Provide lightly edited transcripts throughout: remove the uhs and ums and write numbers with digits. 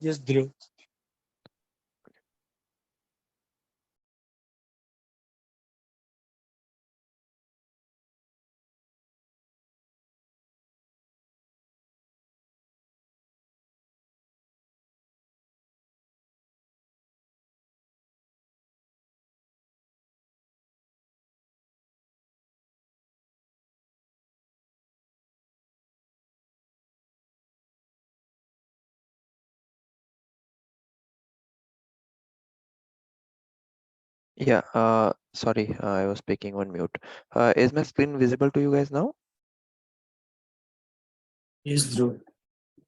Yes, Dhruv. Yeah, sorry, I was speaking on mute. Is my screen visible to you guys now? Yes, Dhruv.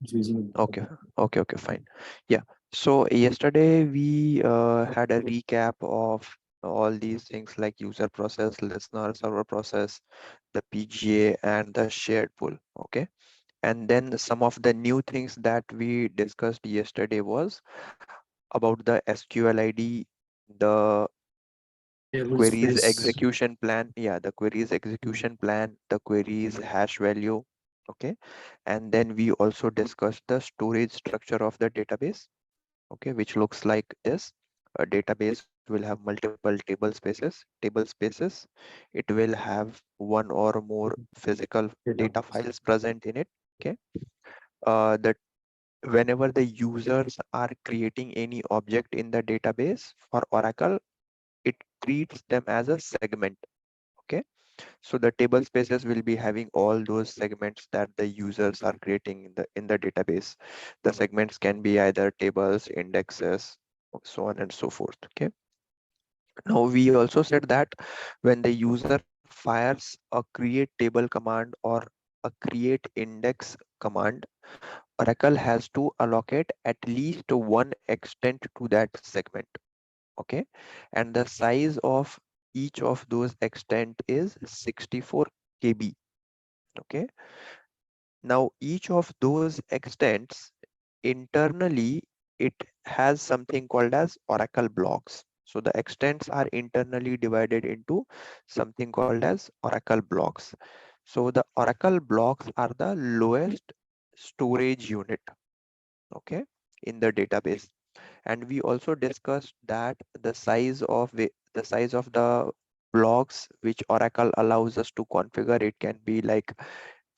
It's visible. Okay, okay, fine. Yeah, so yesterday we had a recap of all these things like user process, listener, server process, the PGA, and the shared pool. Okay, and then some of the new things that we discussed yesterday was about the SQL ID, the Table queries space. execution plan, yeah, the queries execution plan, the queries hash value. Okay, and then we also discussed the storage structure of the database. Okay, which looks like this. A database will have multiple table spaces. It will have one or more physical Data. data files present in it. Okay, that whenever the users are creating any object in the database for Oracle, it treats them as a segment. Okay, so the table spaces will be having all those segments that the users are creating in the database. The segments can be either tables, indexes, so on and so forth. Okay, now we also said that when the user fires a create table command or a create index command, Oracle has to allocate at least one extent to that segment. Okay, and the size of each of those extent is 64 KB. Okay, now each of those extents internally, it has something called as Oracle blocks. So the extents are internally divided into something called as Oracle blocks. So the Oracle blocks are the lowest storage unit, okay, in the database. And we also discussed that the size of the blocks which Oracle allows us to configure, it can be like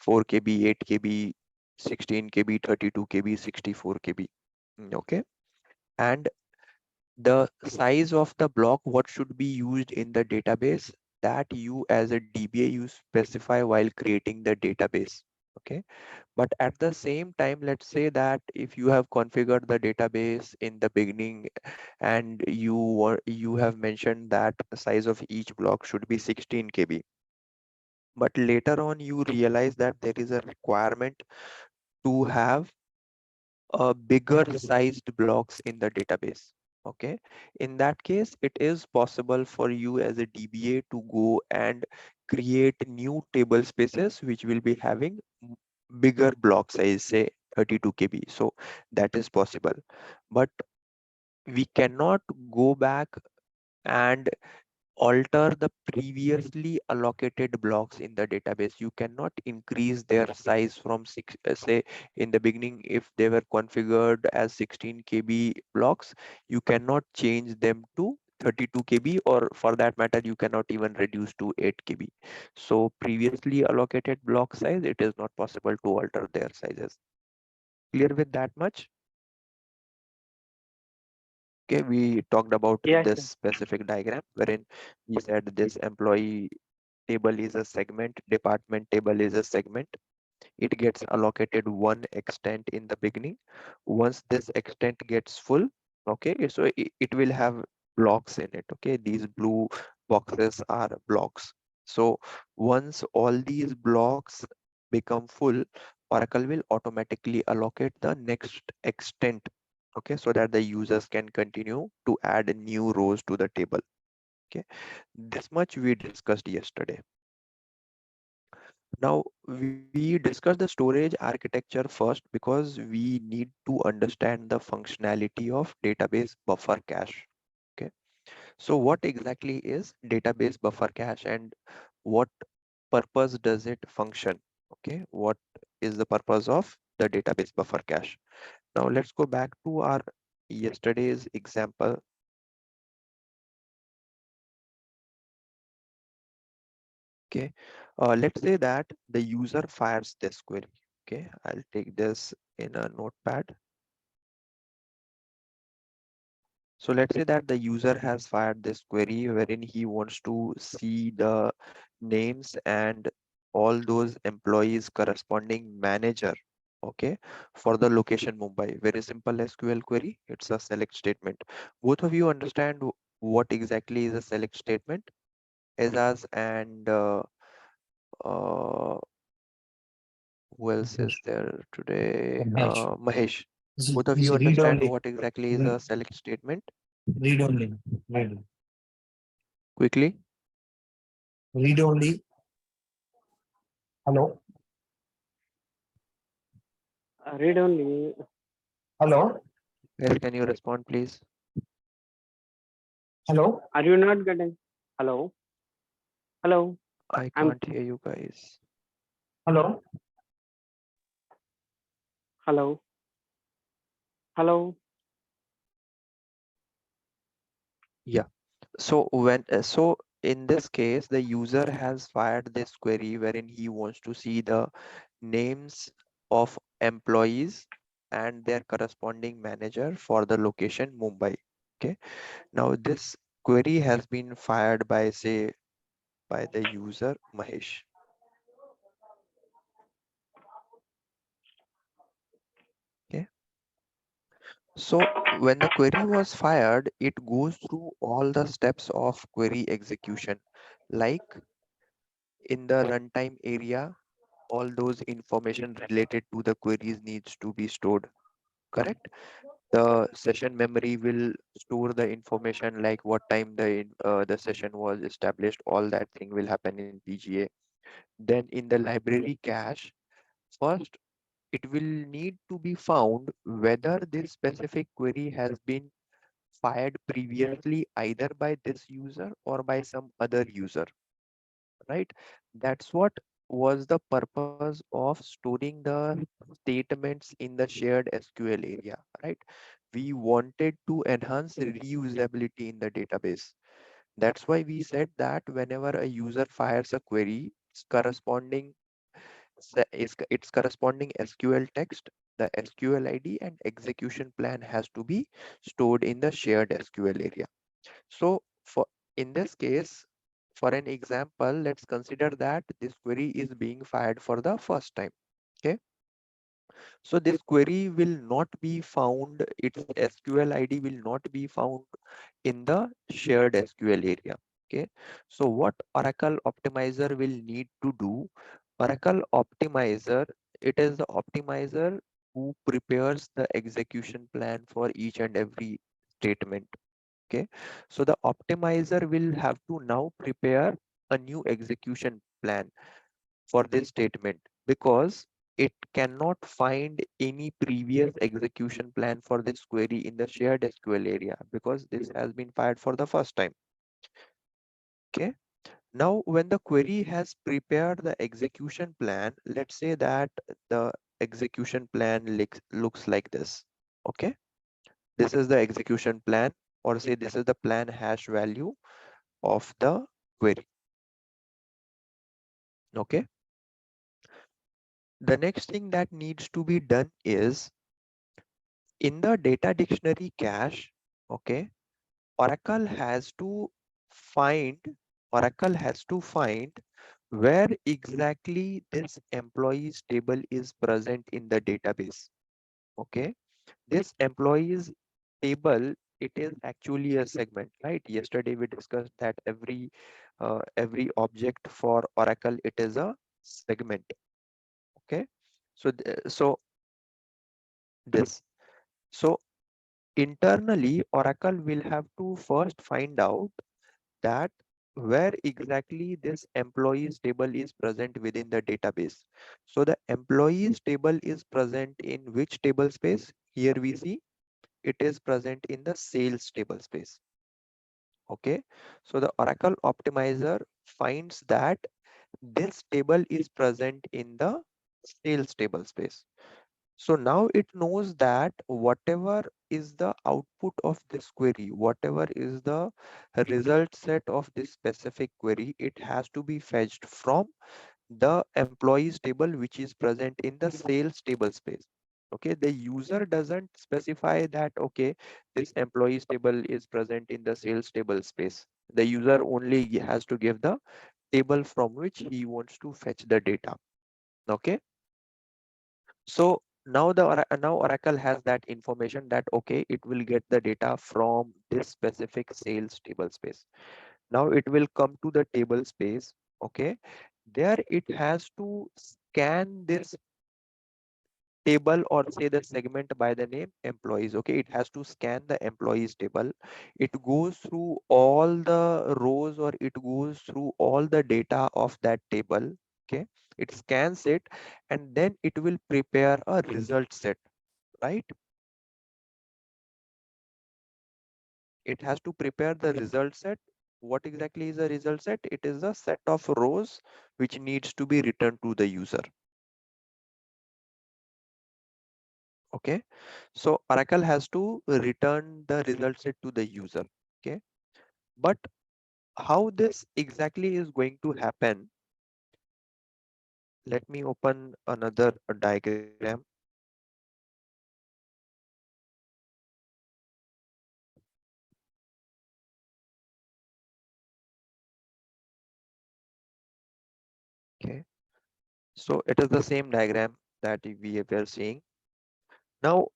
4 KB, 8 KB, 16 KB, 32 KB, 64 KB. Okay, and the size of the block what should be used in the database, that you as a DBA you specify while creating the database. Okay, but at the same time, let's say that if you have configured the database in the beginning and you have mentioned that the size of each block should be 16 KB, but later on you realize that there is a requirement to have a bigger sized blocks in the database. Okay, in that case it is possible for you as a DBA to go and create new table spaces which will be having bigger block size, say 32 KB. So that is possible, but we cannot go back and alter the previously allocated blocks in the database. You cannot increase their size from say in the beginning, if they were configured as 16 KB blocks, you cannot change them to 32 KB, or for that matter, you cannot even reduce to 8 KB. So previously allocated block size, it is not possible to alter their sizes. Clear with that much? Okay, we talked about Yes, this sir. specific diagram wherein we said this employee table is a segment, department table is a segment. It gets allocated one extent in the beginning. Once this extent gets full, okay, so it will have blocks in it. Okay, these blue boxes are blocks. So once all these blocks become full, Oracle will automatically allocate the next extent. Okay, so that the users can continue to add new rows to the table. Okay, this much we discussed yesterday. Now, we discuss the storage architecture first because we need to understand the functionality of database buffer cache. Okay, so what exactly is database buffer cache and what purpose does it function? Okay, what is the purpose of the database buffer cache? Now let's go back to our yesterday's example. Okay, let's say that the user fires this query. Okay, I'll take this in a notepad. So let's say that the user has fired this query wherein he wants to see the names and all those employees corresponding manager, okay, for the location Mumbai. Very simple SQL query. It's a select statement. Both of you understand what exactly is a select statement? As and uh, who else is there today? Mahesh. Mahesh. Both of Is you read understand only. what exactly is a select statement? Read only. Read. Quickly. Read only. Hello. Read only. Hello. Guys, can you respond, please? Hello. Are you not getting? Hello? Hello? I I'm can't hear you guys. Hello. hello. Hello. Yeah. So in this case, the user has fired this query wherein he wants to see the names of employees and their corresponding manager for the location Mumbai. Okay. Now this query has been fired by, say, by the user Mahesh. Okay. So when the query was fired, it goes through all the steps of query execution, like in the runtime area, all those information related to the queries needs to be stored, correct? The session memory will store the information like what time the session was established. All that thing will happen in PGA. Then in the library cache, first it will need to be found whether this specific query has been fired previously either by this user or by some other user, right? That's what was the purpose of storing the statements in the shared SQL area, right? We wanted to enhance reusability in the database. That's why we said that whenever a user fires a query, its corresponding SQL text, the SQL ID and execution plan has to be stored in the shared SQL area. So for in this case, for an example, let's consider that this query is being fired for the first time. Okay. So this query will not be found, its SQL ID will not be found in the shared SQL area. Okay. So what Oracle Optimizer will need to do, Oracle Optimizer, it is the optimizer who prepares the execution plan for each and every statement. Okay, so the optimizer will have to now prepare a new execution plan for this statement because it cannot find any previous execution plan for this query in the shared SQL area because this has been fired for the first time. Okay, now when the query has prepared the execution plan, let's say that the execution plan looks like this. Okay, this is the execution plan, or say this is the plan hash value of the query. Okay, the next thing that needs to be done is in the data dictionary cache. Okay, oracle has to find oracle has to find where exactly this employees table is present in the database. Okay, this employees table, it is actually a segment, right? Yesterday we discussed that every object for oracle, it is a segment. Okay, so this so internally oracle will have to first find out that where exactly this employees table is present within the database. So the employees table is present in which table space? Here we see it is present in the sales table space. Okay, so the oracle optimizer finds that this table is present in the sales table space. So now it knows that whatever is the output of this query, whatever is the result set of this specific query, it has to be fetched from the employees table, which is present in the sales table space. Okay, the user doesn't specify that, okay, this employees table is present in the sales table space. The user only has to give the table from which he wants to fetch the data. Okay, so now now Oracle has that information that, okay, it will get the data from this specific sales table space. Now it will come to the table space. Okay, there it has to scan this table, or say the segment by the name employees. Okay, it has to scan the employees table. It goes through all the rows, or it goes through all the data of that table. Okay, it scans it, and then it will prepare a result set, right? It has to prepare the result set. What exactly is a result set? It is a set of rows which needs to be returned to the user. Okay, so Oracle has to return the result set to the user. Okay, but how this exactly is going to happen? Let me open another diagram. Okay, so it is the same diagram that we were seeing. Now,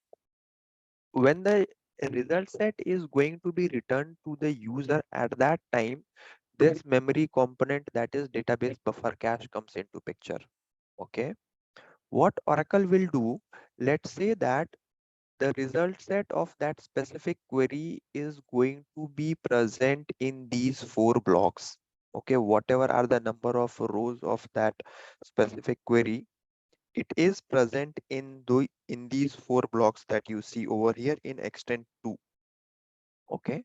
when the result set is going to be returned to the user, at that time, this memory component, that is database buffer cache, comes into picture. Okay, what Oracle will do, let's say that the result set of that specific query is going to be present in these 4 blocks. Okay, whatever are the number of rows of that specific query, it is present in these 4 blocks that you see over here in extent 2. Okay,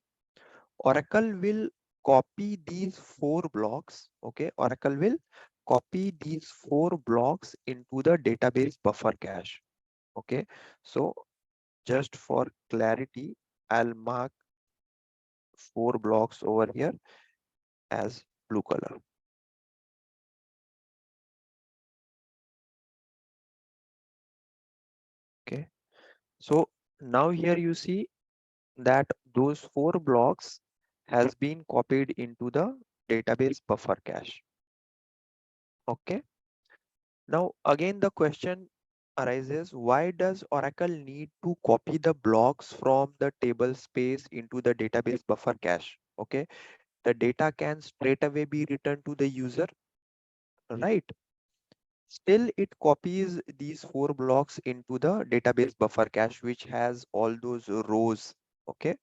Oracle will copy these 4 blocks. Okay, Oracle will copy these 4 blocks into the database buffer cache. Okay, so just for clarity, I'll mark 4 blocks over here as blue color. Okay, so now here you see that those 4 blocks has been copied into the database buffer cache. Okay, now again the question arises, why does Oracle need to copy the blocks from the table space into the database buffer cache? Okay, the data can straight away be returned to the user, right? Still, it copies these 4 blocks into the database buffer cache, which has all those rows. Okay,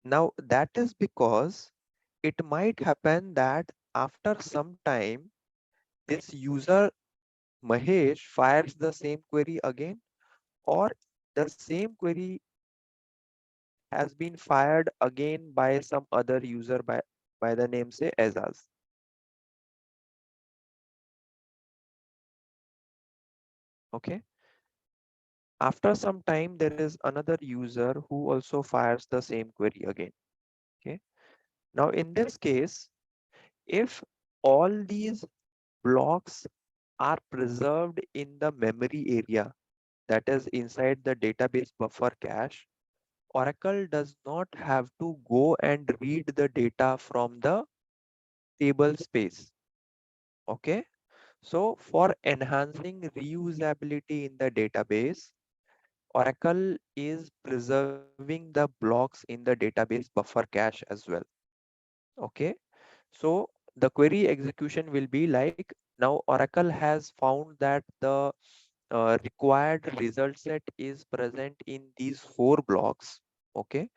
now that is because it might happen that after some time, this user Mahesh fires the same query again, or the same query has been fired again by some other user by the name, say, Azaz. Okay, after some time, there is another user who also fires the same query again. Okay, now in this case, if all these blocks are preserved in the memory area, that is inside the database buffer cache, Oracle does not have to go and read the data from the table space. Okay, so for enhancing reusability in the database, Oracle is preserving the blocks in the database buffer cache as well. Okay, so the query execution will be like, now Oracle has found that the required result set is present in these 4 blocks. Okay,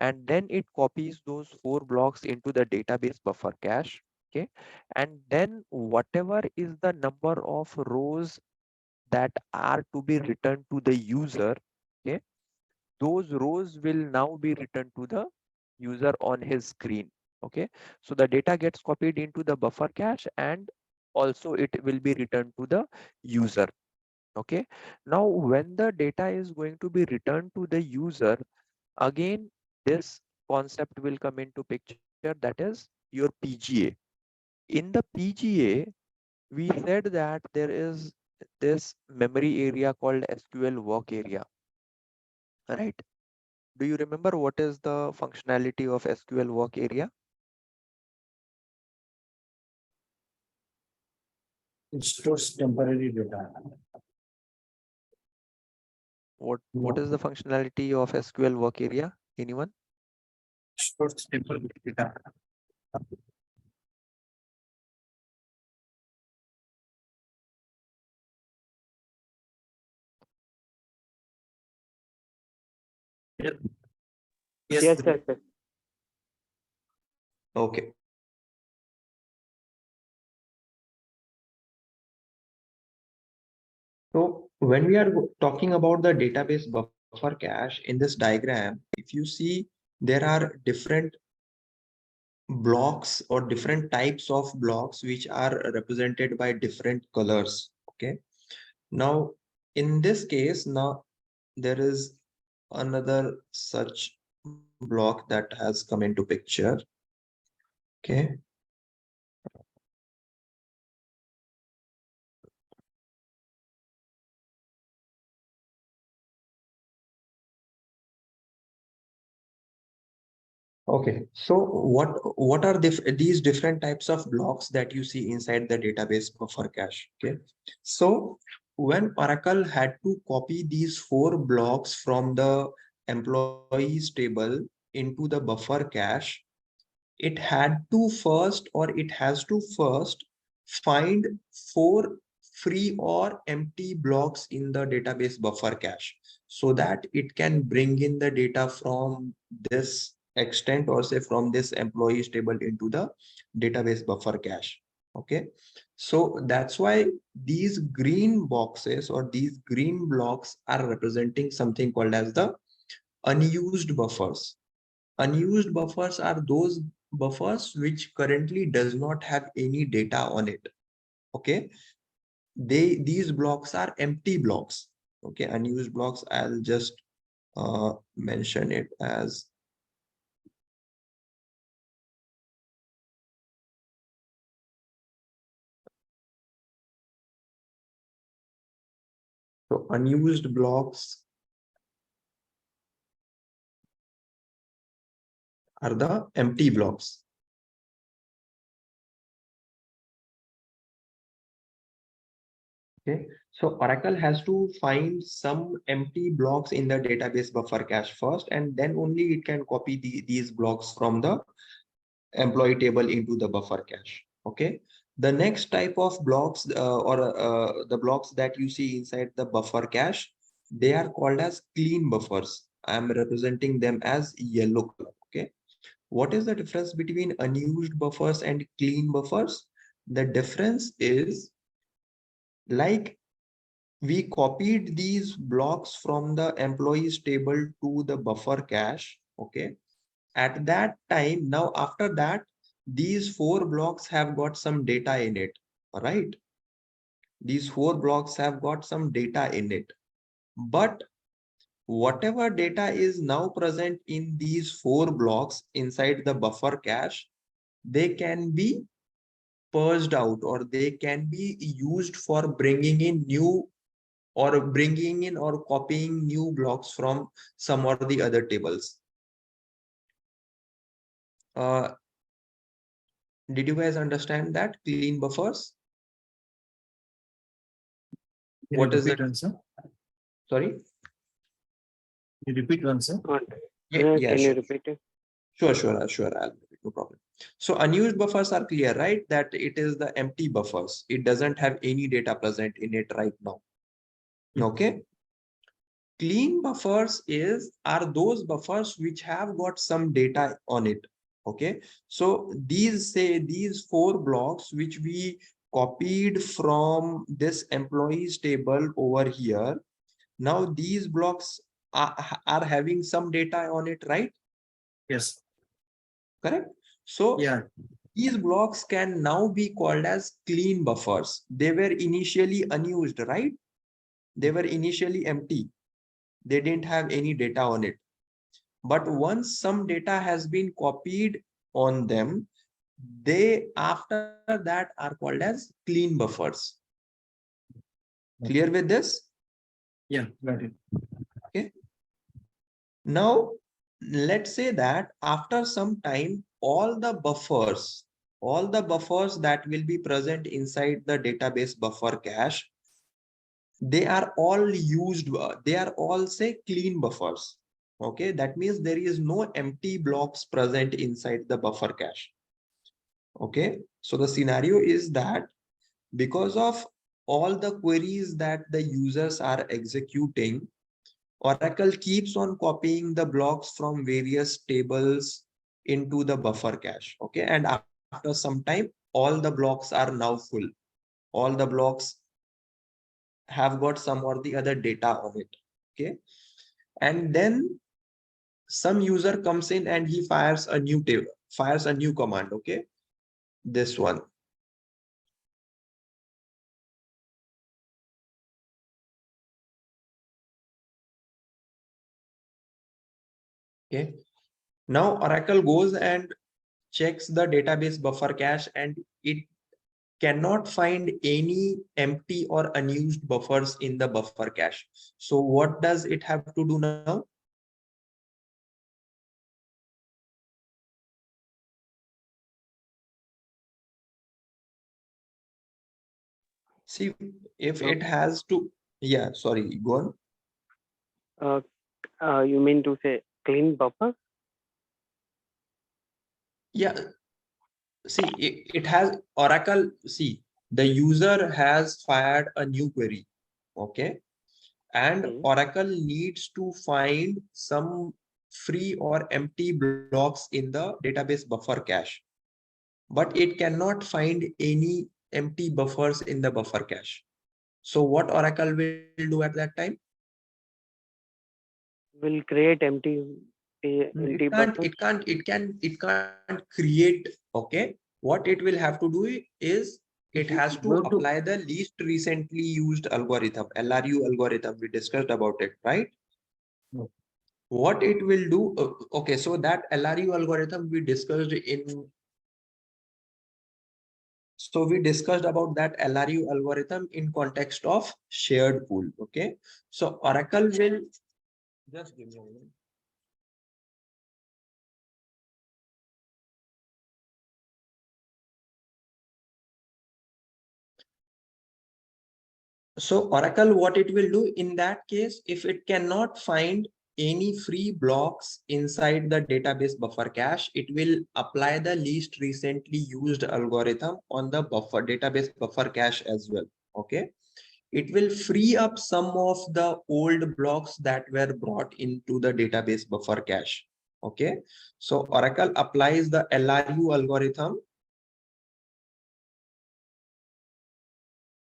and then it copies those 4 blocks into the database buffer cache. Okay, and then whatever is the number of rows that are to be returned to the user, okay, those rows will now be returned to the user on his screen. Okay, so the data gets copied into the buffer cache, and also it will be returned to the user. Okay. Now, when the data is going to be returned to the user, again, this concept will come into picture, that is your PGA. In the PGA, we said that there is this memory area called SQL work area, right? Do you remember what is the functionality of SQL work area? It stores temporary data. What is the functionality of SQL work area? Anyone? Stores temporary data. Yes. Yes, yes, yes. Okay. So when we are talking about the database buffer cache in this diagram, if you see, there are different blocks or different types of blocks which are represented by different colors. Okay. Now, in this case, now there is another such block that has come into picture. Okay. Okay, so what are these different types of blocks that you see inside the database buffer cache? Okay, so when Oracle had to copy these 4 blocks from the employees table into the buffer cache, it had to first, or it has to first find 4 free or empty blocks in the database buffer cache so that it can bring in the data from this extent, or say from this employees table into the database buffer cache. Okay, so that's why these green boxes or these green blocks are representing something called as the unused buffers. Unused buffers are those buffers which currently does not have any data on it. Okay, these blocks are empty blocks. Okay, unused blocks, I'll just mention it as so unused blocks are the empty blocks. Okay, so Oracle has to find some empty blocks in the database buffer cache first, and then only it can copy these blocks from the employee table into the buffer cache. Okay, the next type of blocks the blocks that you see inside the buffer cache, they are called as clean buffers. I am representing them as yellow color. Okay, what is the difference between unused buffers and clean buffers? The difference is, like, we copied these blocks from the employees table to the buffer cache. Okay, at that time, now after that, these 4 blocks have got some data in it. All right, these 4 blocks have got some data in it, but whatever data is now present in these 4 blocks inside the buffer cache, they can be purged out, or they can be used for bringing in new, or bringing in or copying new blocks from some or the other tables. uh, did you guys understand that clean buffers? Can What you is repeat it? one, sir? Sorry. Can you repeat one, sir? Yeah, Can you sure. repeat it? Sure. I'll repeat, no problem. So unused buffers are clear, right? That it is the empty buffers. It doesn't have any data present in it right now. Okay. Clean buffers are those buffers which have got some data on it. Okay. So these 4 blocks which we copied from this employees table over here. Now these blocks are having some data on it, right? Yes. Correct. So Yeah. these blocks can now be called as clean buffers. They were initially unused, right? They were initially empty. They didn't have any data on it. But once some data has been copied on them, they after that are called as clean buffers. Clear with this? Yeah, got it. Okay. Now, let's say that after some time, all the buffers that will be present inside the database buffer cache, they are all used, they are all say clean buffers. Okay, that means there is no empty blocks present inside the buffer cache. Okay, so the scenario is that because of all the queries that the users are executing, Oracle keeps on copying the blocks from various tables into the buffer cache. Okay, and after some time, all the blocks are now full. All the blocks have got some or the other data on it. Okay, and then some user comes in and he fires a new table, fires a new command. Okay, this one. Okay, now Oracle goes and checks the database buffer cache and it cannot find any empty or unused buffers in the buffer cache. So what does it have to do now? See, if it has to, yeah, sorry, go on. You mean to say clean buffer? Yeah, see, it has Oracle, see, the user has fired a new query, okay? And Oracle needs to find some free or empty blocks in the database buffer cache. But it cannot find any empty buffers in the buffer cache. So what Oracle will do at that time? Will create empty buffer. It can't create. Okay. What it will have to do is it has to apply the least recently used algorithm, LRU algorithm. We discussed about it, right? No. What it will do. Okay. So that LRU algorithm we discussed in. So we discussed about that LRU algorithm in context of shared pool. Okay. So Oracle will just give me a moment. So Oracle, what it will do in that case, if it cannot find any free blocks inside the database buffer cache, it will apply the least recently used algorithm on the buffer database buffer cache as well. Okay. It will free up some of the old blocks that were brought into the database buffer cache. Okay. So Oracle applies the LRU algorithm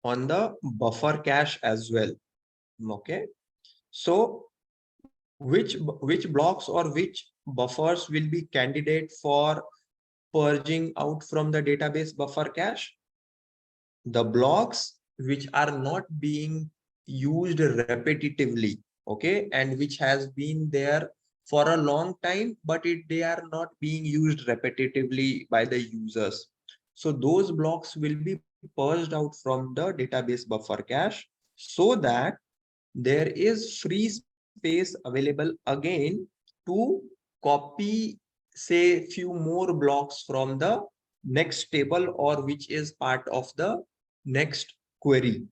on the buffer cache as well. Okay. So which blocks or which buffers will be candidate for purging out from the database buffer cache? The blocks which are not being used repetitively, okay, and which has been there for a long time, but they are not being used repetitively by the users. So those blocks will be purged out from the database buffer cache so that there is free space available again to copy, say, few more blocks from the next table or which is part of the next query.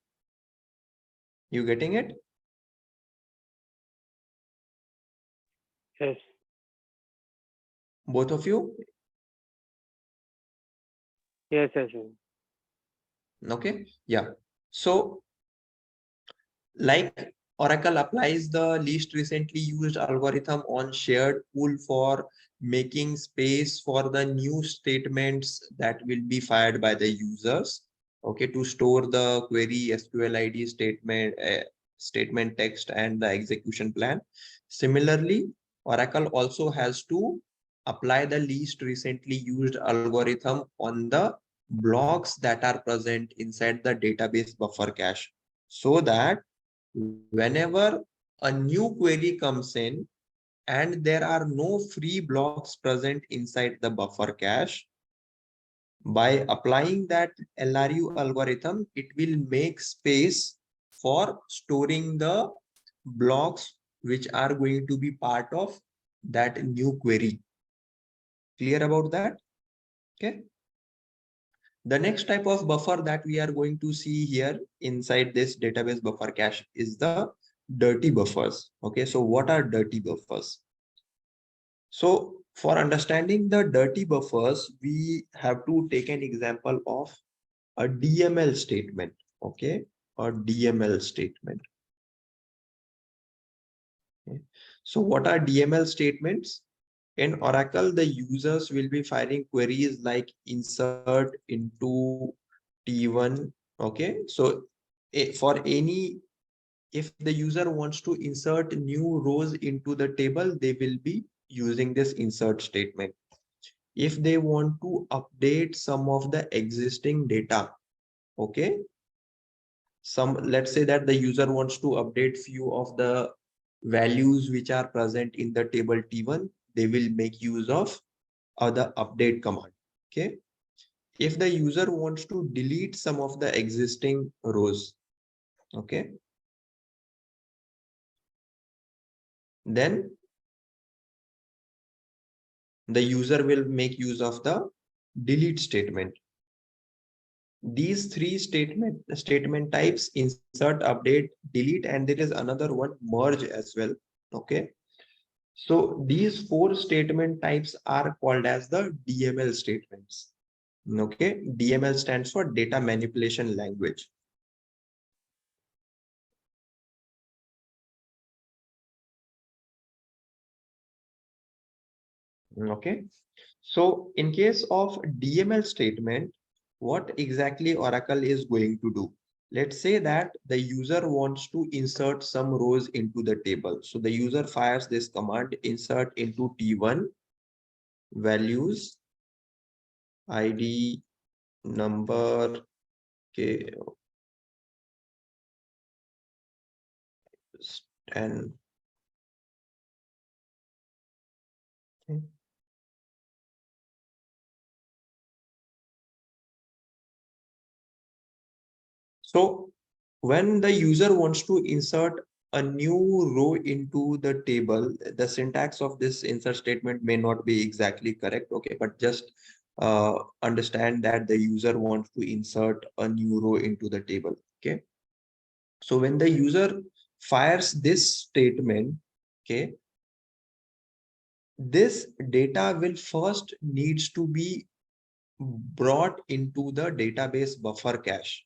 You getting it? Yes. Both of you? Yes. Yes. Yes. Okay. Yeah. So like Oracle applies the least recently used algorithm on shared pool for making space for the new statements that will be fired by the users. Okay, to store the query SQLID statement, statement text and the execution plan. Similarly, Oracle also has to apply the least recently used algorithm on the blocks that are present inside the database buffer cache so that whenever a new query comes in and there are no free blocks present inside the buffer cache, by applying that LRU algorithm, it will make space for storing the blocks which are going to be part of that new query. Clear about that? Okay. The next type of buffer that we are going to see here inside this database buffer cache is the dirty buffers. Okay, so what are dirty buffers? So for understanding the dirty buffers, we have to take an example of a DML statement. Okay, a DML statement. Okay. So what are DML statements? In Oracle, the users will be firing queries like insert into T1. Okay, so for any, if the user wants to insert new rows into the table, they will be using this insert statement. If they want to update some of the existing data, okay, let's say that the user wants to update few of the values which are present in the table T1, they will make use of the update command. Okay, if the user wants to delete some of the existing rows, okay, then the user will make use of the delete statement. These three statement types: insert, update, delete, and there is another one, merge as well. Okay, so these four statement types are called as the DML statements. Okay, DML stands for data manipulation language. Okay, so in case of DML statement, what exactly Oracle is going to do? Let's say that the user wants to insert some rows into the table. So the user fires this command, insert into T1 values, ID, number, okay, and okay. So when the user wants to insert a new row into the table, the syntax of this insert statement may not be exactly correct. Okay, but just understand that the user wants to insert a new row into the table. Okay, so when the user fires this statement, okay, this data will first needs to be brought into the database buffer cache.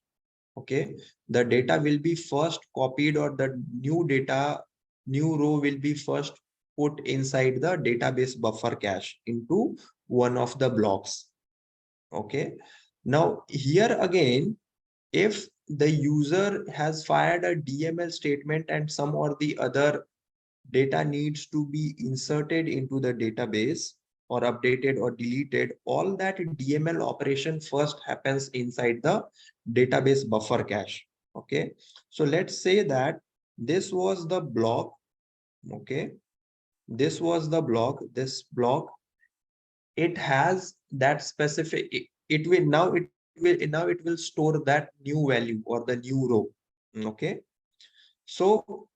Okay, the data will be first copied, or the new row will be first put inside the database buffer cache into one of the blocks. Okay, now here again, if the user has fired a DML statement and some or the other data needs to be inserted into the database or updated or deleted, all that DML operation first happens inside the database buffer cache. Okay, so let's say that this was the block. Okay, this was the block. This block, it has that specific, it will now it will store that new value or the new row. Okay, so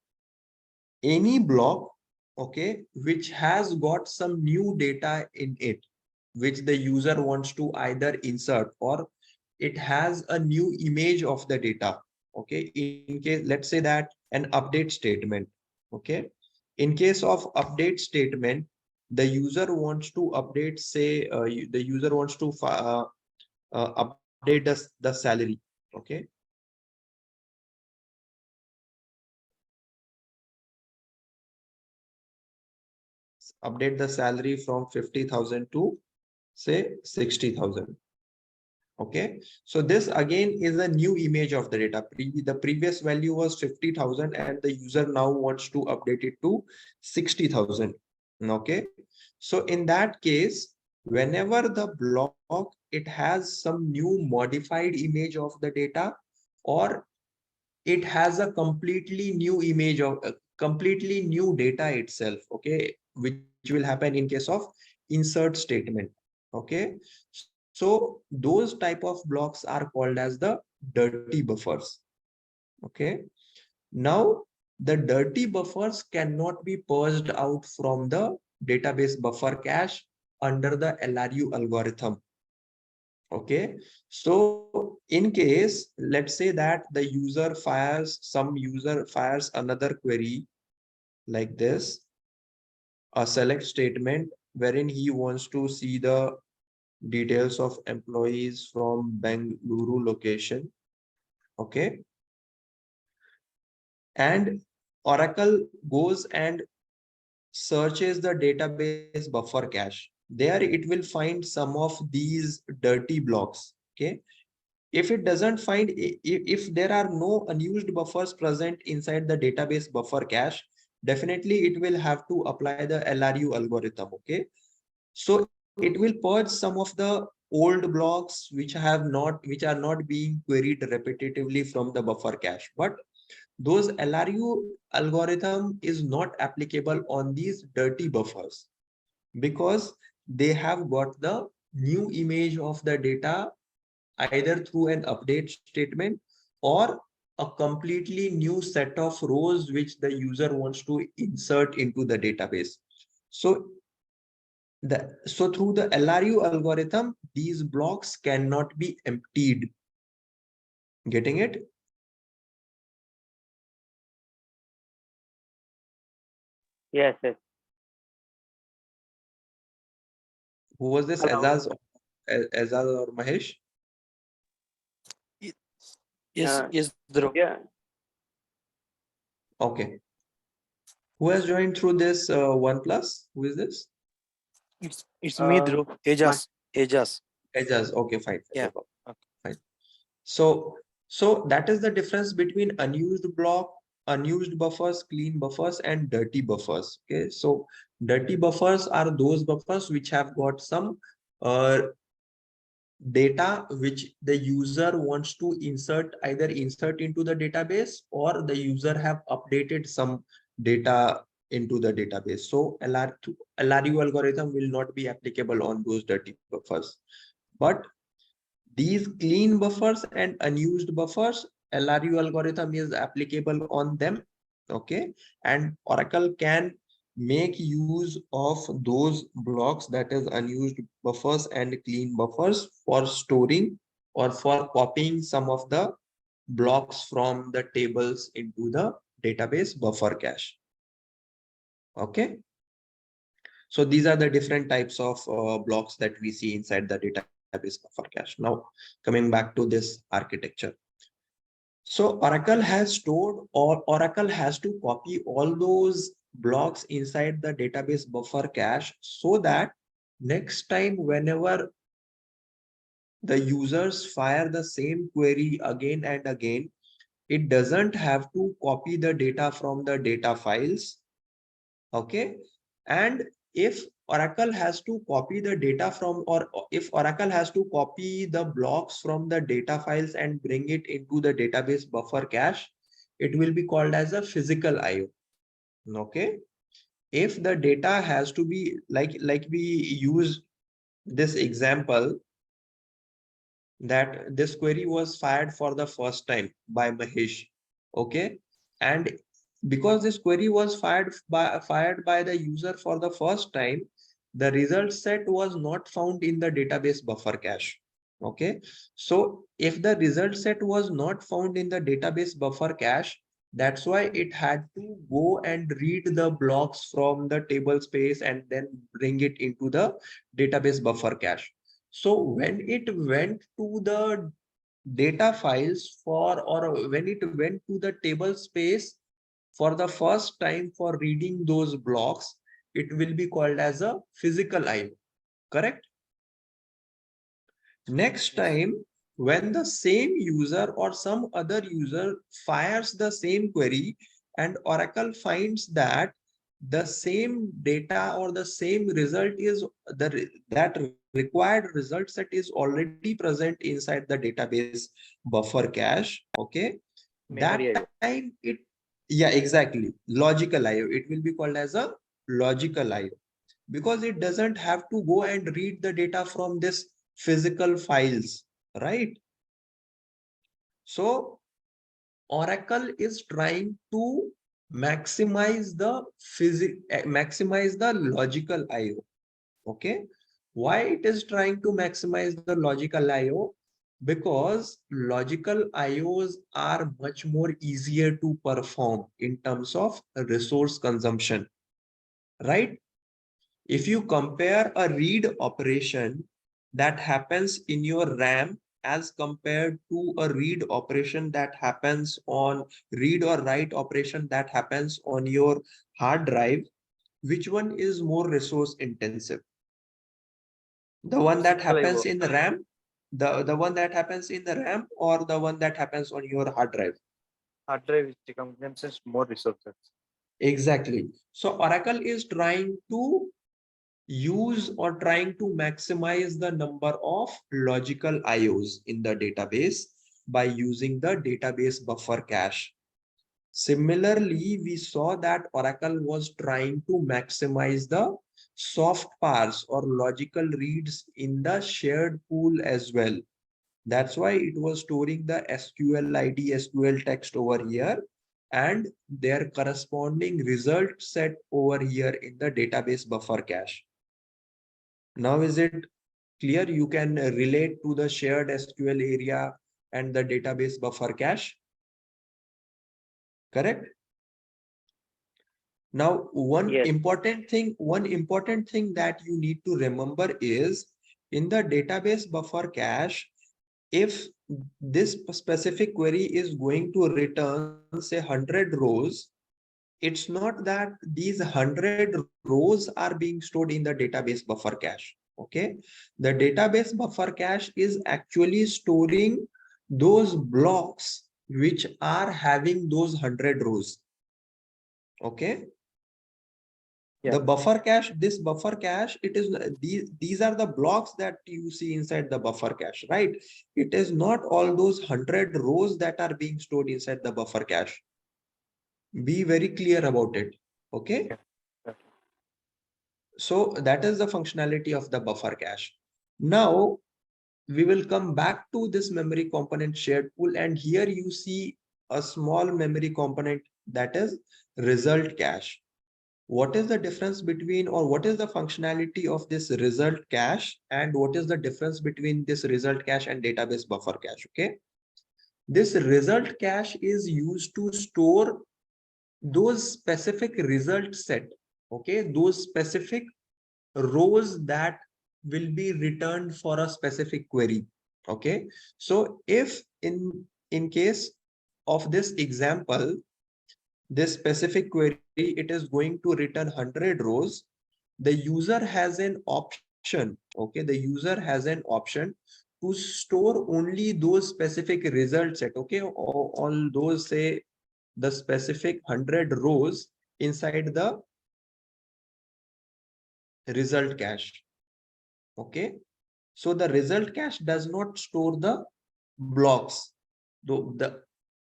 any block, okay, which has got some new data in it, which the user wants to either insert, or it has a new image of the data. Okay, in case, let's say that an update statement. Okay, in case of update statement, the user wants to update, say the user wants to update the salary. Okay, update the salary from 50,000 to say 60,000. Okay, so this again is a new image of the data. The previous value was 50,000 and the user now wants to update it to 60,000. Okay, so in that case, whenever the block, it has some new modified image of the data, or it has a completely new image of a completely new data itself, okay, which will happen in case of insert statement. Okay, so those type of blocks are called as the dirty buffers. Okay, now the dirty buffers cannot be purged out from the database buffer cache under the LRU algorithm. Okay, so in case, let's say that the user fires another query like this, a select statement wherein he wants to see the details of employees from Bengaluru location. Okay, and Oracle goes and searches the database buffer cache. There it will find some of these dirty blocks. Okay, if it doesn't find, if there are no unused buffers present inside the database buffer cache, definitely it will have to apply the LRU algorithm. Okay, so it will purge some of the old blocks which are not being queried repetitively from the buffer cache, but those LRU algorithm is not applicable on these dirty buffers because they have got the new image of the data either through an update statement or a completely new set of rows which the user wants to insert into the database. So through the LRU algorithm, these blocks cannot be emptied. Getting it? Yes, yes. Who was this? Hello. Azaz or Mahesh? Yes, Uh, yes, Dhruv. yeah. Okay. Who has joined through this One Plus? Who is this? It's me, Uh, Dhruv. my, Ajas. Ajaz. Okay, fine. Yeah. No problem. Okay. Fine. So that is the difference between unused buffers, clean buffers, and dirty buffers. Okay, so dirty buffers are those buffers which have got some uh, data which the user wants to either insert into the database or the user have updated some data into the database. So LRU algorithm will not be applicable on those dirty buffers. But these clean buffers and unused buffers, LRU algorithm is applicable on them. Okay, and Oracle can make use of those blocks, that is unused buffers and clean buffers, for storing or for copying some of the blocks from the tables into the database buffer cache. Okay, so these are the different types of blocks that we see inside the database buffer cache. Now, coming back to this architecture. So Oracle has stored, or Oracle has to copy all those blocks inside the database buffer cache so that next time whenever the users fire the same query again and again, it doesn't have to copy the data from the data files. Okay, and if Oracle has to copy the data from, or if Oracle has to copy the blocks from the data files and bring it into the database buffer cache, it will be called as a physical IO. Okay, if the data has to be like we use this example, that this query was fired for the first time by Mahesh. Okay, and because this query was fired by the user for the first time, the result set was not found in the database buffer cache. Okay, so if the result set was not found in the database buffer cache, that's why it had to go and read the blocks from the table space and then bring it into the database buffer cache. So when it went to the data files for, or when it went to the table space for the first time for reading those blocks, it will be called as a physical IO. Correct? Next time, when the same user or some other user fires the same query and Oracle finds that the same data or the same result is that required result set is already present inside the database buffer cache. Okay, Memory IO. That time it, yeah, exactly. Logical IO. It will be called as a logical IO because it doesn't have to go and read the data from this physical files, right? So Oracle is trying to maximize the logical IO. Okay. Why it is trying to maximize the logical IO? Because logical IOs are much more easier to perform in terms of resource consumption, right? If you compare a read operation that happens in your RAM as compared to a read operation that happens on read or write operation that happens on your hard drive, which one is more resource intensive? The one that Physical IO. happens in the RAM, the one that happens in the RAM, or the one that happens on your hard drive? Hard drive is consumes more resources. Exactly. So Oracle is trying to use or trying to maximize the number of logical IOs in the database by using the database buffer cache. Similarly, we saw that Oracle was trying to maximize the soft parse or logical reads in the shared pool as well. That's why it was storing the SQL ID, SQL text over here, and their corresponding result set over here in the database buffer cache. Now, is it clear? You can relate to the shared SQL area and the database buffer cache, correct? Now, Yes. one important thing that you need to remember is in the database buffer cache, if this specific query is going to return say 100 rows, it's not that these 100 rows are being stored in the database buffer cache. Okay, the database buffer cache is actually storing those blocks which are having those 100 rows. Okay. Yeah. The buffer cache, this buffer cache, it is these are the blocks that you see inside the buffer cache, right? It is not all those 100 rows that are being stored inside the buffer cache. Be very clear about it. Okay. Yeah. Yeah. So that is the functionality of the buffer cache. Now we will come back to this memory component shared pool, and here you see a small memory component that is result cache. What is the difference between, or what is the functionality of this result cache, and what is the difference between this result cache and database buffer cache? Okay, this result cache is used to store those specific result set, okay, those specific rows that will be returned for a specific query. Okay, so if in case of this example, this specific query, it is going to return 100 rows, the user has an option. Okay, the user has an option to store only those specific result set. Okay, all those say the specific 100 rows inside the result cache. Okay, so the result cache does not store the blocks.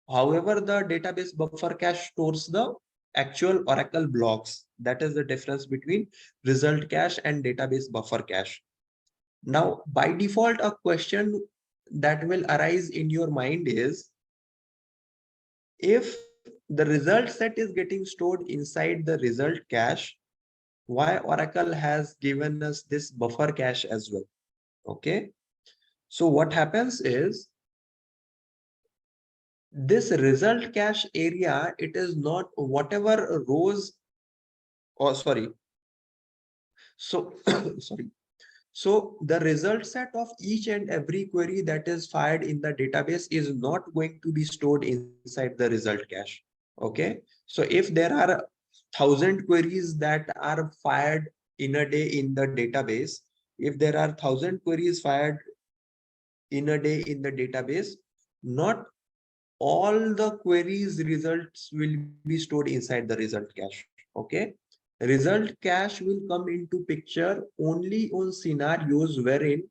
However, the database buffer cache stores the actual Oracle blocks. That is the difference between result cache and database buffer cache. Now, by default, a question that will arise in your mind is, if the result set is getting stored inside the result cache, why Oracle has given us this buffer cache as well? Okay, so what happens is, this result cache area, it is not whatever rows, or sorry, so sorry, so the result set of each and every query that is fired in the database is not going to be stored inside the result cache. Okay, so if there are 1,000 queries that are fired in a day in the database, if there are 1,000 queries fired in a day in the database, not all the queries results will be stored inside the result cache. Okay, result cache will come into picture only on scenarios wherein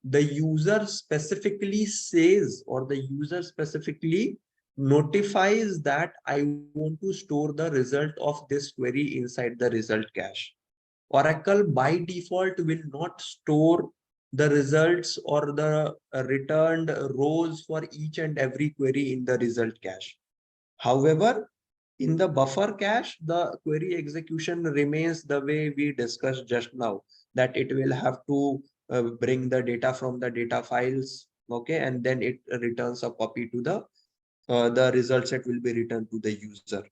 the user specifically says, or the user specifically notifies that I want to store the result of this query inside the result cache. Oracle by default will not store the results or the returned rows for each and every query in the result cache. However, in the buffer cache, the query execution remains the way we discussed just now, that it will have to bring the data from the data files, okay, and then it returns a copy to the result set will be returned to the user.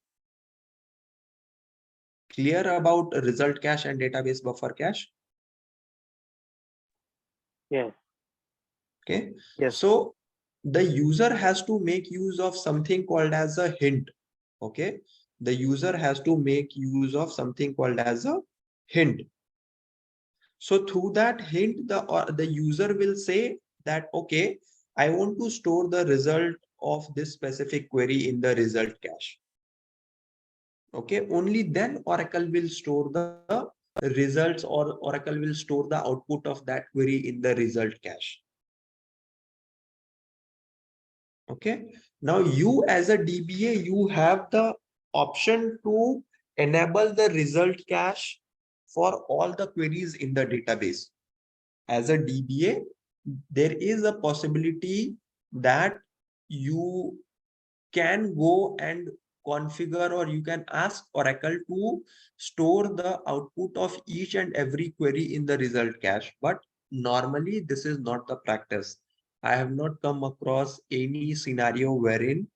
Clear about result cache and database buffer cache? Yes. Okay. Yes. So the user has to make use of something called as a hint. Okay. The user has to make use of something called as a hint. So through that hint, the user will say that, okay, I want to store the result of this specific query in the result cache. Okay, only then Oracle will store the results, or Oracle will store the output of that query in the result cache. Okay, now you as a DBA, you have the option to enable the result cache for all the queries in the database. As a DBA, there is a possibility that you can go and configure, or you can ask Oracle to store the output of each and every query in the result cache. But normally this is not the practice. I have not come across any scenario wherein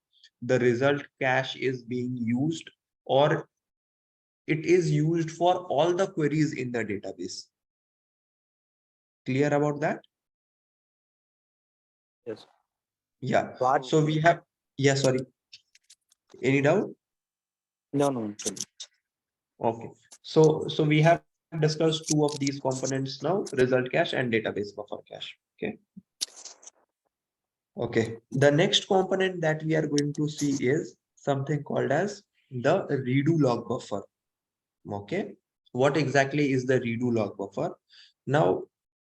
the result cache is being used, or it is used for all the queries in the database. Clear about that? Yes. Yeah. What? So we have, yeah, sorry. Any doubt? No. Okay. So we have discussed two of these components now, result cache and database buffer cache. Okay. Okay. The next component that we are going to see is something called as the redo log buffer. Okay. What exactly is the redo log buffer? Now,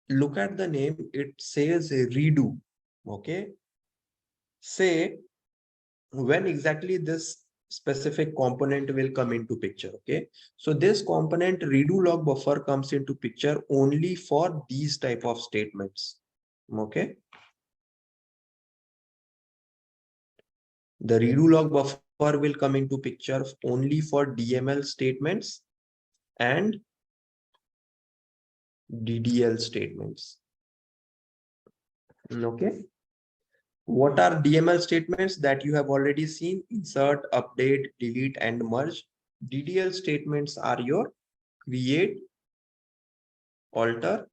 look at the name. It says redo. Okay. Say when exactly this specific component will come into picture. Okay, so this component redo log buffer comes into picture only for these type of statements. Okay, the redo log buffer will come into picture only for DML statements and DDL statements. Okay, what are DML statements that you have already seen? Insert, update, delete, and merge. DDL statements are your create, alter,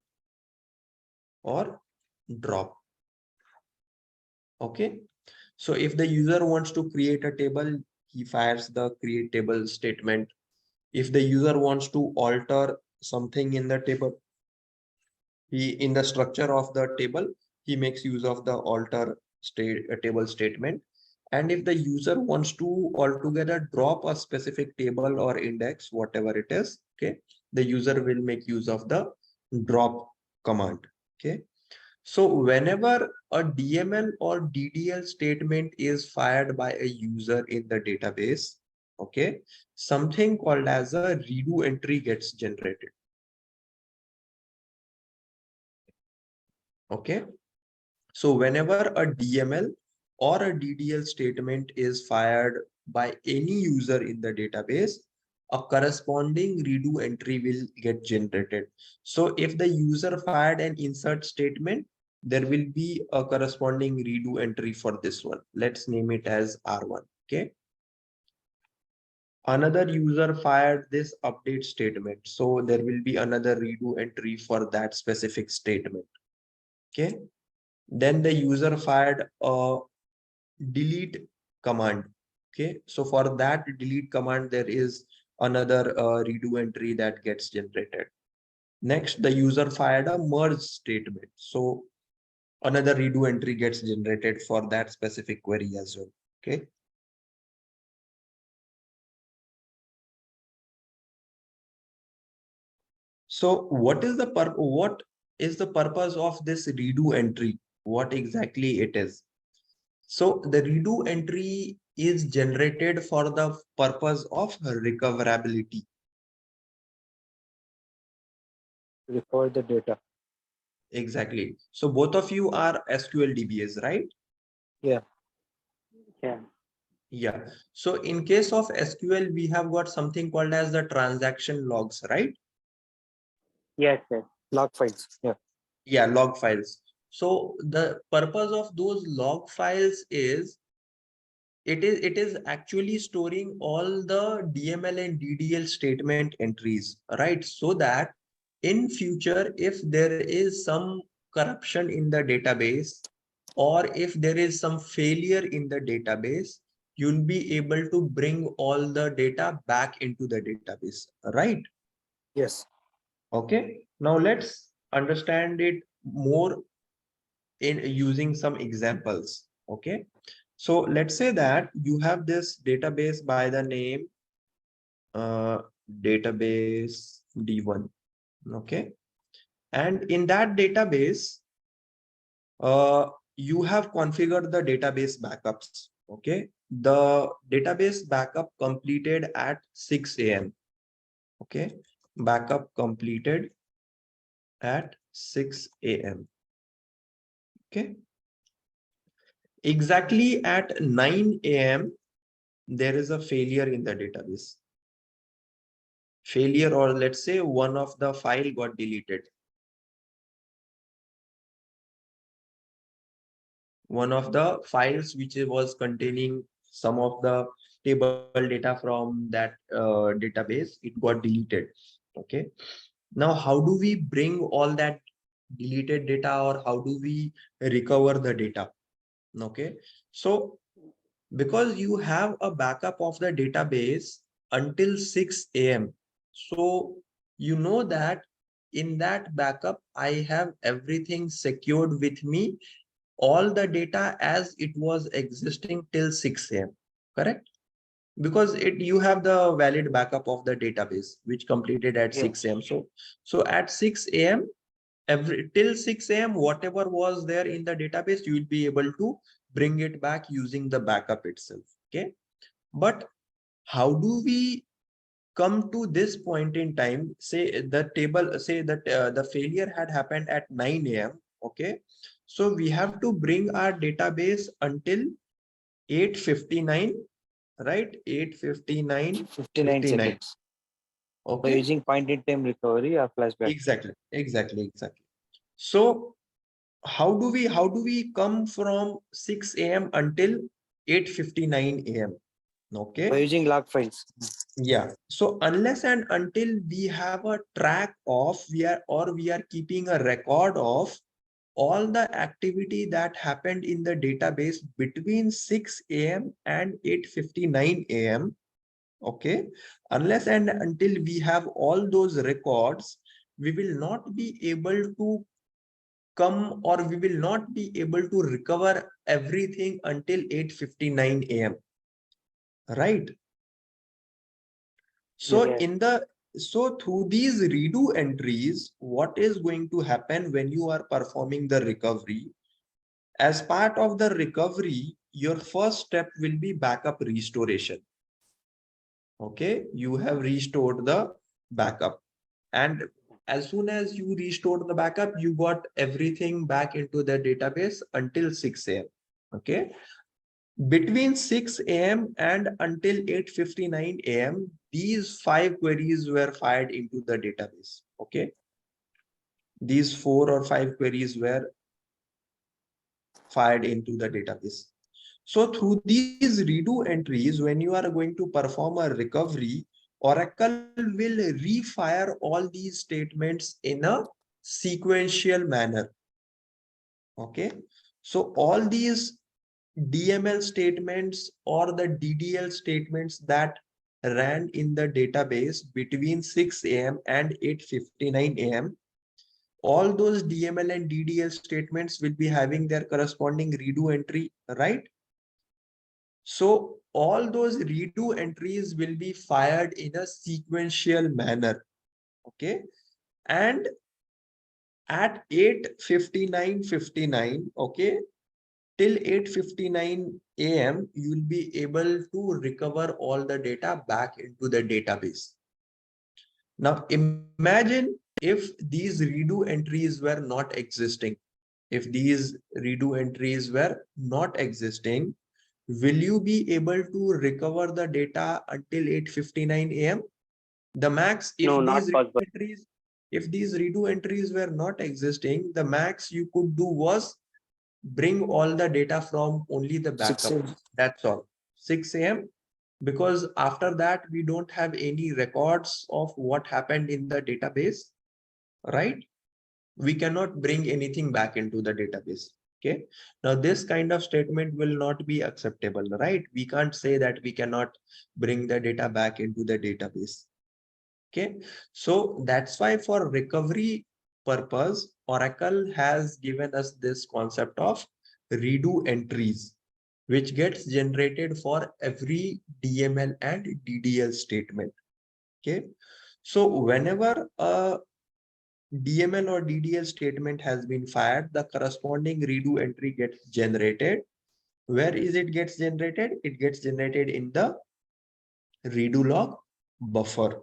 or drop. Okay, so if the user wants to create a table, he fires the create table statement. If the user wants to alter something in the table, he in the structure of the table, he makes use of the alter table statement. And if the user wants to altogether drop a specific table or index, whatever it is, okay, the user will make use of the drop command. Okay, so whenever a DML or DDL statement is fired by a user in the database, okay, something called as a redo entry gets generated. Okay, so whenever a DML or a DDL statement is fired by any user in the database, a corresponding redo entry will get generated. So if the user fired an insert statement, there will be a corresponding redo entry for this one. Let's name it as R1. Okay. Another user fired this update statement. So there will be another redo entry for that specific statement. Okay. Then the user fired a delete command. Okay, so for that delete command, there is another redo entry that gets generated. Next, the user fired a merge statement. So another redo entry gets generated for that specific query as well. Okay. So what is the purpose of this redo entry? What exactly it is? So the redo entry is generated for the purpose of recoverability. Record the data. Exactly. So both of you are SQL DBAs, right? Yeah. Yeah. Yeah. So in case of SQL, we have got something called as the transaction logs, right? Yes, yes. Log files. Yeah. Yeah, log files. So the purpose of those log files is it is actually storing all the DML and DDL statement entries, right? So that in future, if there is some corruption in the database, or if there is some failure in the database, you'll be able to bring all the data back into the database, right? Yes. Okay. Now let's understand it more in using some examples. Okay. So let's say that you have this database by the name database D1. Okay. And in that database, you have configured the database backups. Okay. The database backup completed at 6 a.m. Okay. Backup completed at 6 a.m. Okay. Exactly at 9 a.m. there is a failure in the database. Failure, or let's say one of the file got deleted. One of the files which was containing some of the table data from that database, it got deleted. Okay. Now, how do we bring all that deleted data, or how do we recover the data? Okay. So because you have a backup of the database until 6 a.m. So you know that in that backup, I have everything secured with me, all the data as it was existing till 6 a.m. Correct? Because you have the valid backup of the database which completed at Yeah. 6 a.m. So at 6 a.m. every till 6 a.m. whatever was there in the database, you will be able to bring it back using the backup itself. Okay. But how do we come to this point in time? Say the table, say that the failure had happened at 9 a.m. Okay. So we have to bring our database until 8:59, right? 8:59, 59 seconds. By okay. using point in time recovery or flashback. Exactly. So how do we come from 6 a.m. until 8:59 a.m.? By Okay. using log files. Yeah. So unless and until we have a track of, we are keeping a record of all the activity that happened in the database between 6 a.m. and 8:59 a.m. Okay. Unless and until we have all those records, we will not be able to come, or we will not be able to recover everything until 8:59 a.m. Right? So Yes. through these redo entries, what is going to happen when you are performing the recovery? As part of the recovery, your first step will be backup restoration. Okay, you have restored the backup, and as soon as you restored the backup, you got everything back into the database until 6 a.m. Okay. Between 6 a.m. and until 8:59 a.m., these 5 queries were fired into the database. Okay. These 4 or 5 queries were fired into the database. So through these redo entries, when you are going to perform a recovery, Oracle will refire all these statements in a sequential manner. Okay. So all these DML statements or the DDL statements that ran in the database between 6 a.m. and 8:59 a.m., all those DML and DDL statements will be having their corresponding redo entry, right? So all those redo entries will be fired in a sequential manner. Okay. And at 8:59:59, okay, till 8:59 a.m. you will be able to recover all the data back into the database. Now imagine if these redo entries were not existing. If these redo entries were not existing, will you be able to recover the data until 8:59 a.m.? The max, No, not possible. if these redo entries were not existing, the max you could do was bring all the data from only the 6 backup. That's all. 6 a.m. Because after that, we don't have any records of what happened in the database, right? We cannot bring anything back into the database. Okay. Now this kind of statement will not be acceptable, right? We can't say that we cannot bring the data back into the database. Okay. So that's why for recovery purpose, Oracle has given us this concept of redo entries, which gets generated for every DML and DDL statement. Okay. So whenever a DML or DDL statement has been fired, the corresponding redo entry gets generated. Where is it gets generated? It gets generated in the redo log buffer.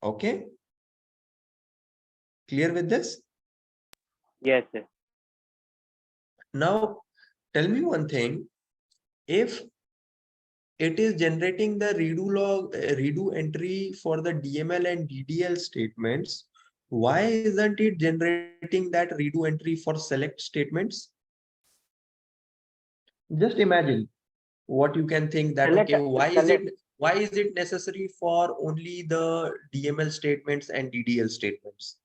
Okay. Clear with this? Yes, yes. Now, tell me one thing. If it is generating the redo log, redo entry for the DML and DDL statements, why isn't it generating that redo entry for select statements? Just imagine what you can think that, Select, okay, select, why is it necessary for only the DML statements and DDL statements?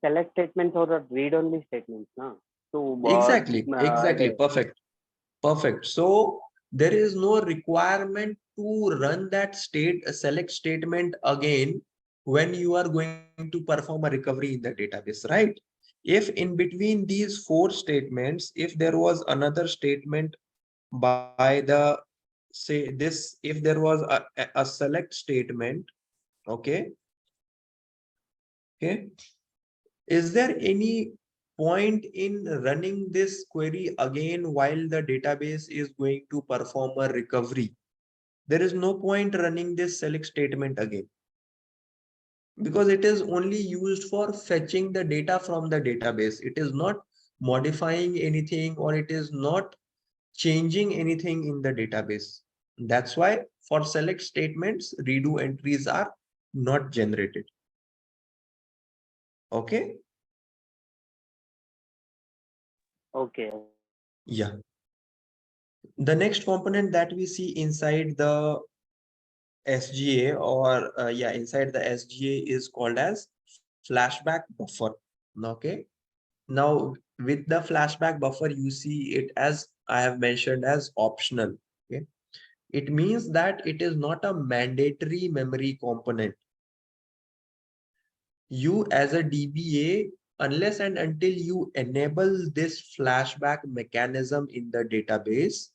select statements or the read-only statements, no? To Exactly. Perfect. So there is no requirement to run that select statement again when you are going to perform a recovery in the database, right? If in between these 4 statements, if there was another statement by the, say this, if there was a select statement, okay, is there any point in running this query again while the database is going to perform a recovery? There is no point running this select statement again, because it is only used for fetching the data from the database. It is not modifying anything, or it is not changing anything in the database. That's why for select statements, redo entries are not generated. Okay. okay. Yeah. The next component that we see inside the SGA, or inside the SGA, is called as flashback buffer. Okay. Now with the flashback buffer, you see it as, I have mentioned, as optional. Okay. It means that it is not a mandatory memory component. You as a DBA, unless and until you enable this flashback mechanism in the database,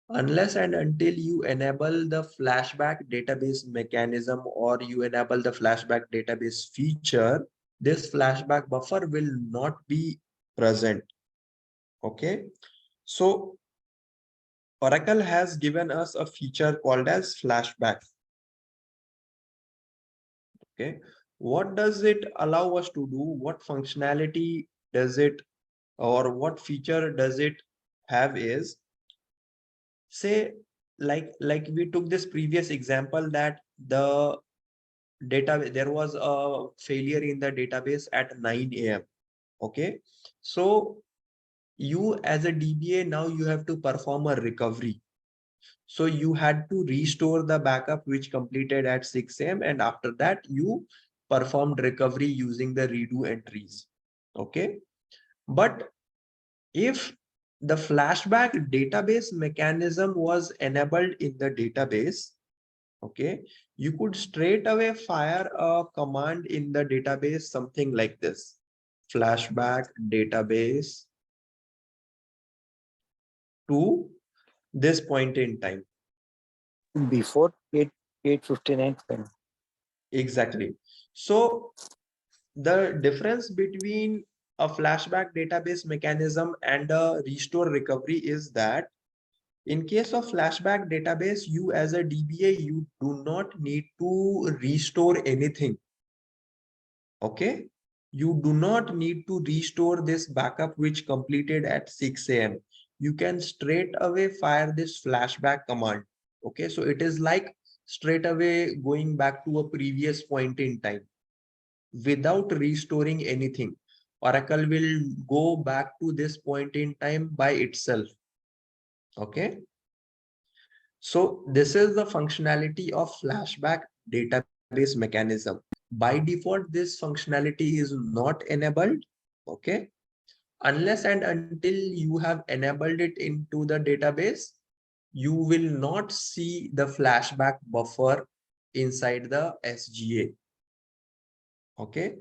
unless and until you enable the flashback database mechanism, or you enable the flashback database feature, this flashback buffer will not be present. Okay. So Oracle has given us a feature called as flashback. Okay. What does it allow us to do? What functionality does it, or what feature does it have is, say, like we took this previous example that the data, there was a failure in the database at 9 a.m. Okay. So you as a DBA, now you have to perform a recovery. So you had to restore the backup which completed at 6 a.m. and after that you performed recovery using the redo entries. Okay. But if the flashback database mechanism was enabled in the database, okay, you could straight away fire a command in the database, something like this: flashback database to this point in time. Before 8:59 p.m. Exactly. So the difference between a flashback database mechanism and a restore recovery is that in case of flashback database, you as a DBA, you do not need to restore anything. Okay. You do not need to restore this backup which completed at 6 a.m. You can straight away fire this flashback command. Okay. So it is like straight away going back to a previous point in time without restoring anything. Oracle will go back to this point in time by itself. Okay. So this is the functionality of flashback database mechanism. By default, this functionality is not enabled. Okay. Unless and until you have enabled it into the database, you will not see the flashback buffer inside the SGA. Okay.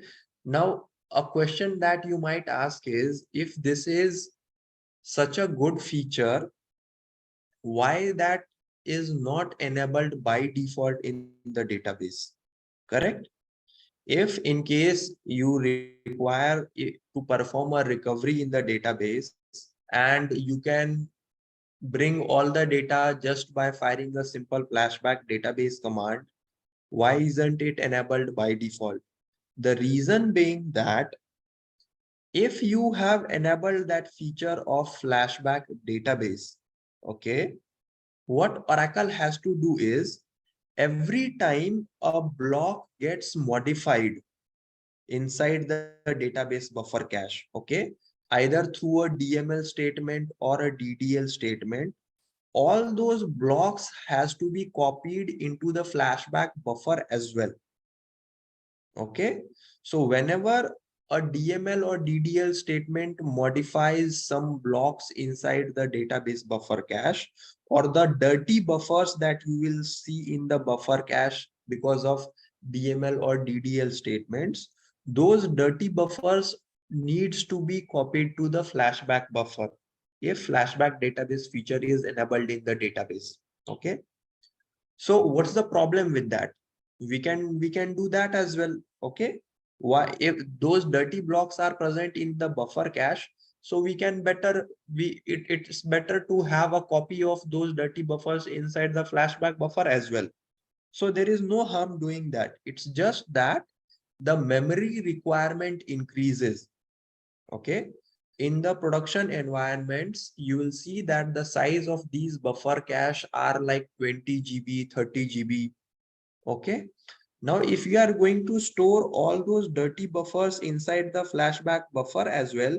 Now, a question that you might ask is, if this is such a good feature, why that is not enabled by default in the database? Correct? If in case you require to perform a recovery in the database and you can bring all the data just by firing a simple flashback database command, why isn't it enabled by default? The reason being that if you have enabled that feature of flashback database, okay, what Oracle has to do is every time a block gets modified inside the database buffer cache, okay, either through a DML statement or a DDL statement, all those blocks has to be copied into the flashback buffer as well. Okay, so whenever a DML or DDL statement modifies some blocks inside the database buffer cache, or the dirty buffers that you will see in the buffer cache because of DML or DDL statements, those dirty buffers needs to be copied to the flashback buffer if flashback database feature is enabled in the database. Okay, so what's the problem with that? We can do that as well. Okay, why? If those dirty blocks are present in the buffer cache, so we can better it's better to have a copy of those dirty buffers inside the flashback buffer as well. So there is no harm doing that. It's just that the memory requirement increases. Okay, in the production environments, you will see that the size of these buffer cache are like 20 GB, 30 GB. Okay, now if you are going to store all those dirty buffers inside the flashback buffer as well,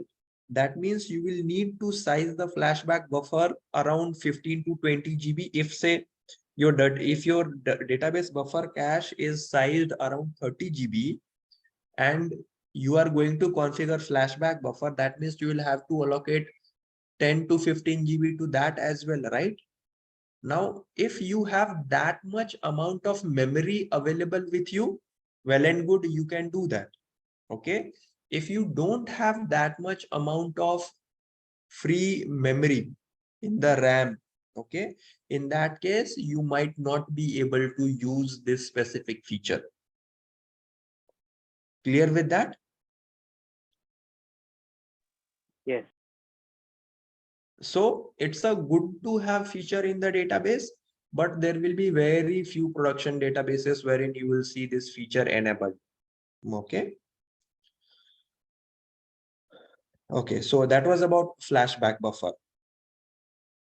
that means you will need to size the flashback buffer around 15 to 20 GB. If say if your database buffer cache is sized around 30 GB, and you are going to configure flashback buffer, that means you will have to allocate 10 to 15 GB to that as well, right? Now, if you have that much amount of memory available with you, well and good, you can do that. Okay. If you don't have that much amount of free memory in the RAM, okay, in that case, you might not be able to use this specific feature. Clear with that? Yes. So it's a good to have feature in the database, but there will be very few production databases wherein you will see this feature enabled. Okay. Okay, so that was about flashback buffer.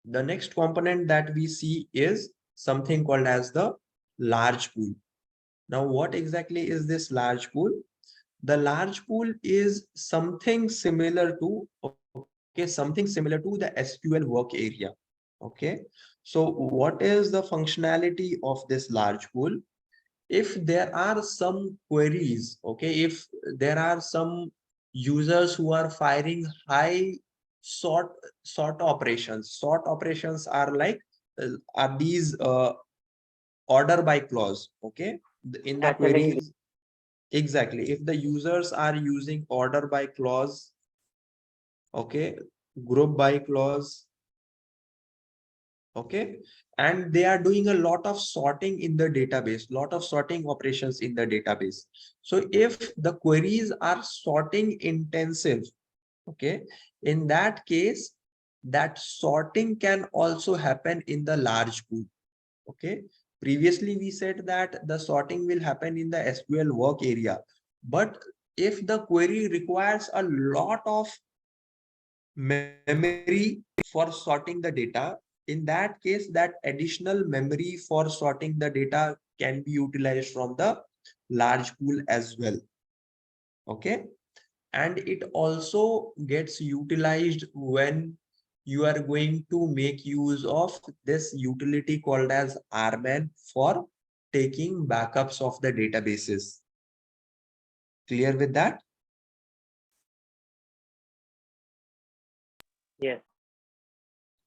The next component that we see is something called as the large pool. Now, what exactly is this large pool? The large pool is something similar to, okay, something similar to the SQL work area. Okay, so what is the functionality of this large pool? If there are some queries, okay, if there are some users who are firing high sort operations are like are these order by clause. Okay, in the Ascending. queries, exactly, if the users are using order by clause, okay, group by clause, Okay, and they are doing a lot of sorting in the database, lot of sorting operations in the database. So if the queries are sorting intensive, okay, in that case, that sorting can also happen in the large pool. Okay, previously we said that the sorting will happen in the SQL work area, but if the query requires a lot of memory for sorting the data, in that case, that additional memory for sorting the data can be utilized from the large pool as well. Okay, and it also gets utilized when you are going to make use of this utility called as rman for taking backups of the databases. Clear with that? Yes.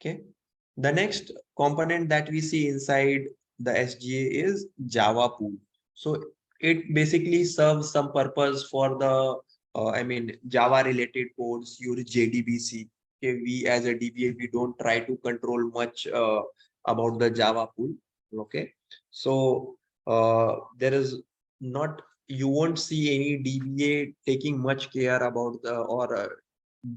Okay, the next component that we see inside the SGA is Java pool. So it basically serves some purpose for the Java related codes, your JDBC. Okay, we as a DBA, we don't try to control much about the Java pool. Okay, so there is not, you won't see any DBA taking much care about the or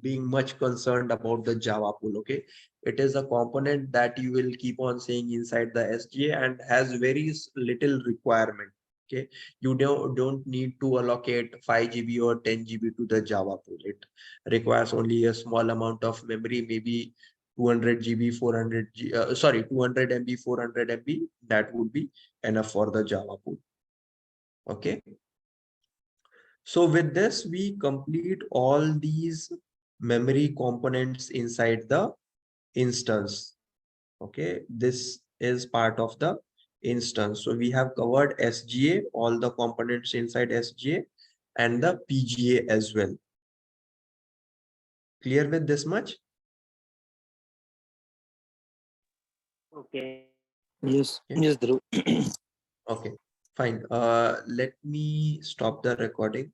being much concerned about the Java pool. Okay, it is a component that you will keep on seeing inside the SGA and has very little requirement. Okay, you don't need to allocate 5 GB or 10 GB to the Java pool. It requires only a small amount of memory, maybe 200 GB, 200 MB, 400 MB. That would be enough for the Java pool. Okay. So with this, we complete all these memory components inside the instance. Okay, this is part of the instance. So we have covered SGA, all the components inside SGA, and the PGA as well. Clear with this much? Okay. Yes, Okay, yes, Dhruv. okay, fine. Let me stop the recording.